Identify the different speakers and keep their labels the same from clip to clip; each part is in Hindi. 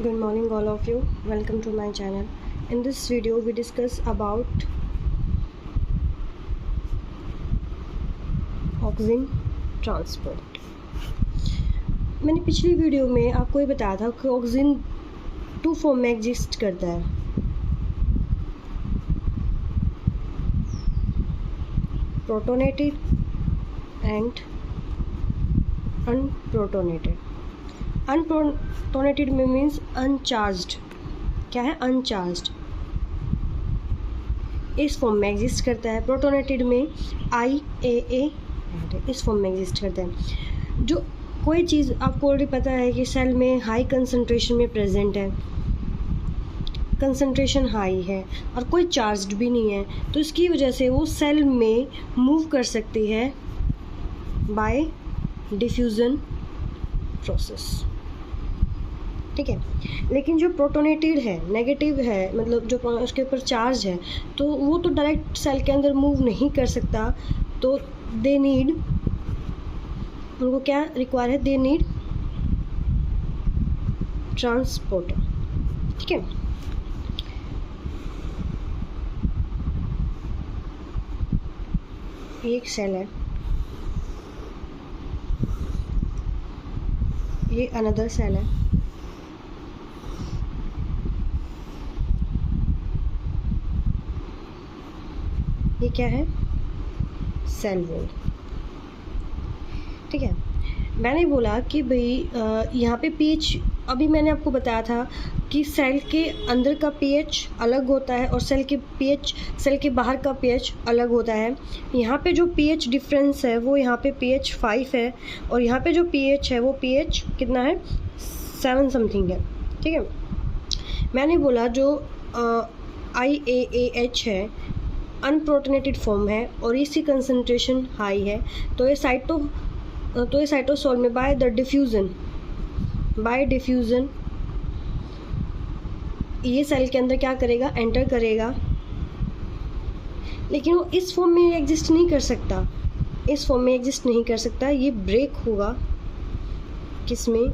Speaker 1: Good morning all of you, welcome to my channel. In this video we discuss about oxygen transport. मैंने पिछली वीडियो में आपको ये बताया था कि ऑक्सीजन 2 फॉर्म में एग्जिस्ट करता है, प्रोटोनेटेड एंड अनप्रोटोनेटेड। अनप्रोटोनेटेड में मीन्स अनचार्ज्ड। क्या है? अनचार्ज्ड। इस फॉर्म में एग्जिस्ट करता है। प्रोटोनेटेड में IAA इस फॉर्म में एग्जिस्ट करता है। जो कोई चीज़ आपको ऑलरेडी पता है कि सेल में हाई कंसंट्रेशन में प्रेजेंट है, कंसंट्रेशन हाई है और कोई चार्ज्ड भी नहीं है, तो इसकी वजह से वो सेल में मूव कर सकती है बाय डिफ्यूज़न प्रोसेस। ठीक है। लेकिन जो प्रोटोनेटेड है, नेगेटिव है, मतलब जो उसके ऊपर चार्ज है, तो वो तो डायरेक्ट सेल के अंदर मूव नहीं कर सकता। तो दे नीड, उनको क्या रिक्वायर है? They need transporter. ठीक है। एक सेल है, ये अनदर सेल है, ये क्या है? Cell wall. ठीक है। मैंने बोला कि भाई यहाँ पे पीएच, अभी मैंने आपको बताया था कि सेल के अंदर का पीएच अलग होता है और सेल के बाहर का पीएच अलग होता है। यहाँ पे जो पीएच डिफरेंस है वो यहाँ पे pH 5 है और यहाँ पे जो pH है वो pH कितना है? 7 समथिंग है। ठीक है। मैंने बोला जो IAAH है, अनप्रोटोनेटेड फॉर्म है और इसकी कंसंट्रेशन हाई है, तो ये साइटोसोल में बाय डिफ्यूज़न ये सेल के अंदर क्या करेगा? एंटर करेगा। लेकिन वो इस फॉर्म में एग्जिस्ट नहीं कर सकता, ये ब्रेक होगा किसमें?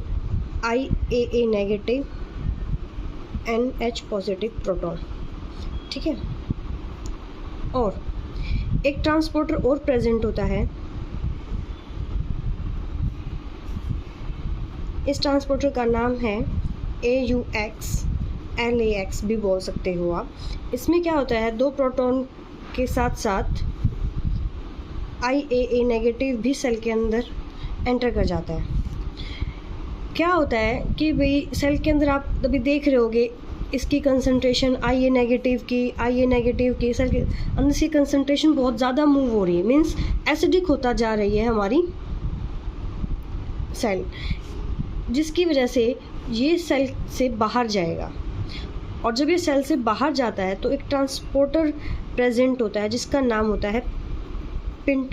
Speaker 1: IAA negative NH positive proton. ठीक है। और एक ट्रांसपोर्टर और प्रेजेंट होता है। इस ट्रांसपोर्टर का नाम है AUX, LAX भी बोल सकते हो आप। इसमें क्या होता है? 2 प्रोटॉन के साथ साथ IAA नेगेटिव भी सेल के अंदर एंटर कर जाता है। क्या होता है कि भाई सेल के अंदर आप अभी देख रहे होगे इसकी कंसंट्रेशन IA नेगेटिव की सेल के अंदर से कंसंट्रेशन बहुत ज़्यादा मूव हो रही है, मीन्स एसिडिक होता जा रही है हमारी सेल, जिसकी वजह से ये सेल से बाहर जाएगा। और जब ये सेल से बाहर जाता है तो एक ट्रांसपोर्टर प्रेजेंट होता है जिसका नाम होता है पिन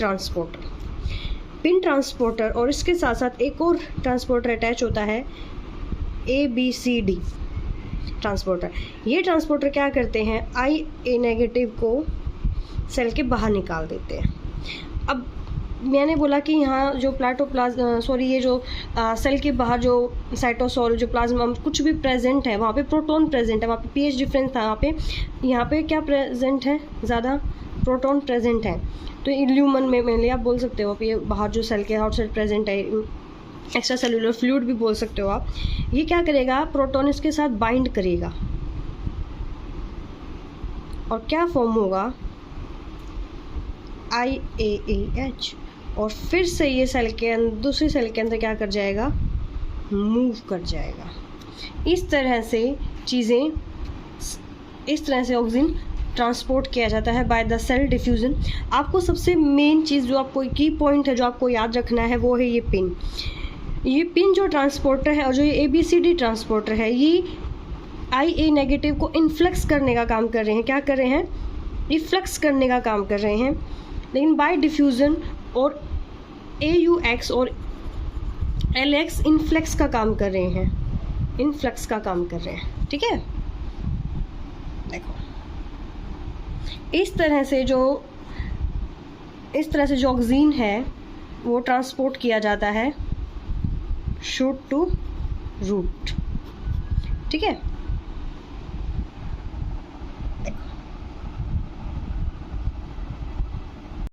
Speaker 1: ट्रांसपोर्टर। और इसके साथ साथ एक और ट्रांसपोर्टर अटैच होता है ABCD ट्रांसपोर्टर। ये ट्रांसपोर्टर क्या करते हैं? IA नेगेटिव को सेल के बाहर निकाल देते हैं। अब मैंने बोला कि यहाँ जो ये जो सेल के बाहर जो साइटोसोल, जो प्लाज्मा, कुछ भी प्रेजेंट है, वहाँ पे प्रोटॉन प्रेजेंट है, वहाँ पे pH डिफरेंस था, यहाँ पे क्या प्रेजेंट है? ज़्यादा प्रोटॉन प्रेजेंट है। तो ल्यूमन में मेनली आप बोल सकते हो, ये बाहर जो सेल के आउटसाइड प्रेजेंट है, एक्स्ट्रा सेलुलर फ्लूइड भी बोल सकते हो आप। ये क्या करेगा? प्रोटॉन इसके साथ बाइंड करेगा और क्या फॉर्म होगा? IAAH। और फिर से ये सेल के अंदर, दूसरी सेल के अंदर क्या कर जाएगा? मूव कर जाएगा। इस तरह से ऑक्सीजन ट्रांसपोर्ट किया जाता है बाय द सेल डिफ्यूजन। आपको सबसे मेन चीज़ जो आपको की पॉइंट है जो आपको याद रखना है वो है ये पिन जो ट्रांसपोर्टर है और जो ये ABCD ट्रांसपोर्टर है, ये IA नेगेटिव को इन्फ्लक्स करने का काम कर रहे हैं। क्या कर रहे हैं? रिफ्लक्स करने का काम कर रहे हैं। लेकिन बाय डिफ्यूज़न और AUX और LX इन्फ्लक्स का काम कर रहे हैं। ठीक है। देखो, इस तरह से जो ऑक्सीजन है वो ट्रांसपोर्ट किया जाता है शूट टू रूट। ठीक है।